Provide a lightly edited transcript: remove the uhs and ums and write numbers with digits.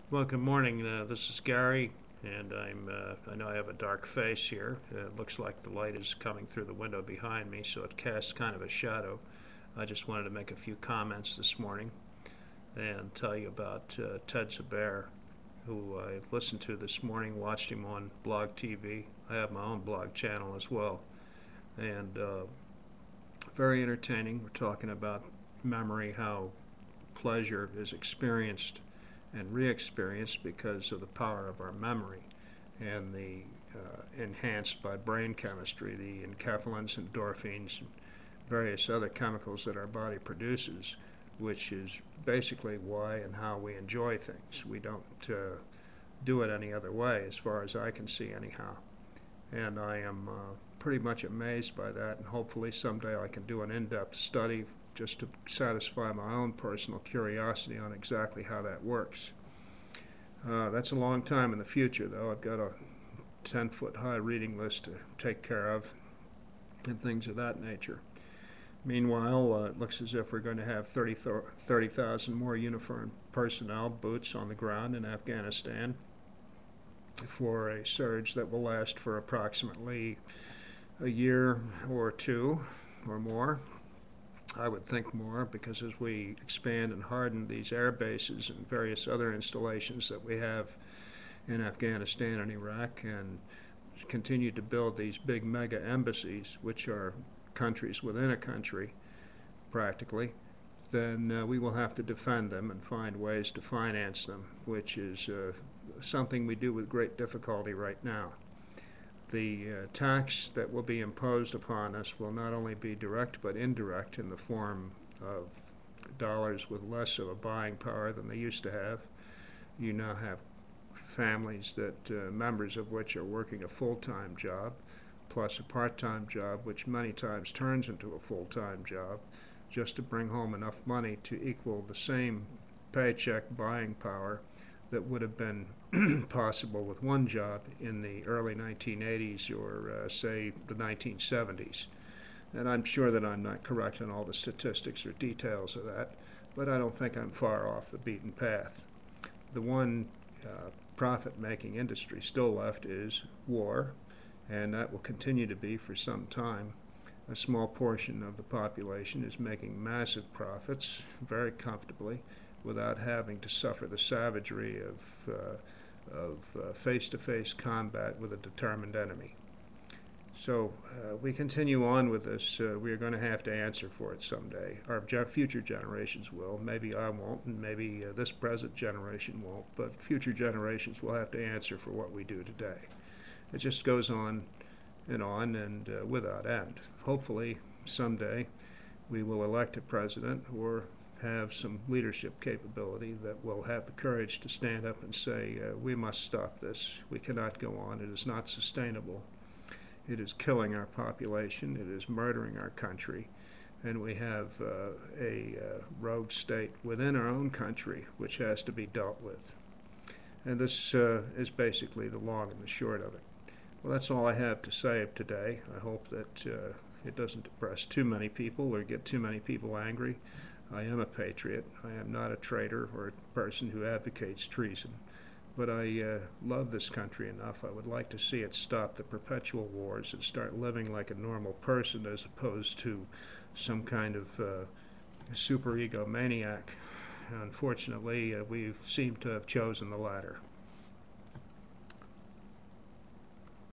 Well, good morning. This is Gary, and I know I have a dark face here. It looks like the light is coming through the window behind me, so it casts kind of a shadow. I just wanted to make a few comments this morning and tell you about Ted Zabert, who I listened to this morning, watched him on Blog TV. I have my own blog channel as well, and very entertaining. We're talking about memory, how pleasure is experienced and re-experienced because of the power of our memory and the enhanced by brain chemistry, the enkephalins, endorphins, and various other chemicals that our body produces, which is basically why and how we enjoy things. We don't do it any other way, as far as I can see, anyhow. And I am pretty much amazed by that, and hopefully someday I can do an in-depth study just to satisfy my own personal curiosity on exactly how that works. That's a long time in the future, though. I've got a 10-foot high reading list to take care of and things of that nature. Meanwhile, it looks as if we're going to have 30,000 more uniformed personnel, boots on the ground in Afghanistan for a surge that will last for approximately a year or two or more. I would think more, because as we expand and harden these air bases and various other installations that we have in Afghanistan and Iraq, and continue to build these big mega embassies, which are countries within a country practically, then we will have to defend them and find ways to finance them, which is something we do with great difficulty right now. The tax that will be imposed upon us will not only be direct but indirect, in the form of dollars with less of a buying power than they used to have. You now have families that members of which are working a full-time job plus a part-time job, which many times turns into a full-time job, just to bring home enough money to equal the same paycheck buying power that would have been possible with one job in the early 1980s, or say the 1970s. And I'm sure that I'm not correct on all the statistics or details of that, but I don't think I'm far off the beaten path. The one profit-making industry still left is war, and that will continue to be for some time. A small portion of the population is making massive profits very comfortably without having to suffer the savagery of face-to-face combat with a determined enemy. So we continue on with this. We are going to have to answer for it someday. Our future generations will. Maybe I won't, and maybe this present generation won't, but future generations will have to answer for what we do today. It just goes on and without end. Hopefully someday we will elect a president or have some leadership capability that will have the courage to stand up and say, we must stop this. We cannot go on. It is not sustainable. It is killing our population. It is murdering our country. And we have a rogue state within our own country which has to be dealt with. And this is basically the long and the short of it. Well, that's all I have to say today. I hope that it doesn't depress too many people or get too many people angry. I am a patriot. I am not a traitor or a person who advocates treason. But I love this country enough. I would like to see it stop the perpetual wars and start living like a normal person, as opposed to some kind of super egomaniac. Unfortunately, we seem to have chosen the latter.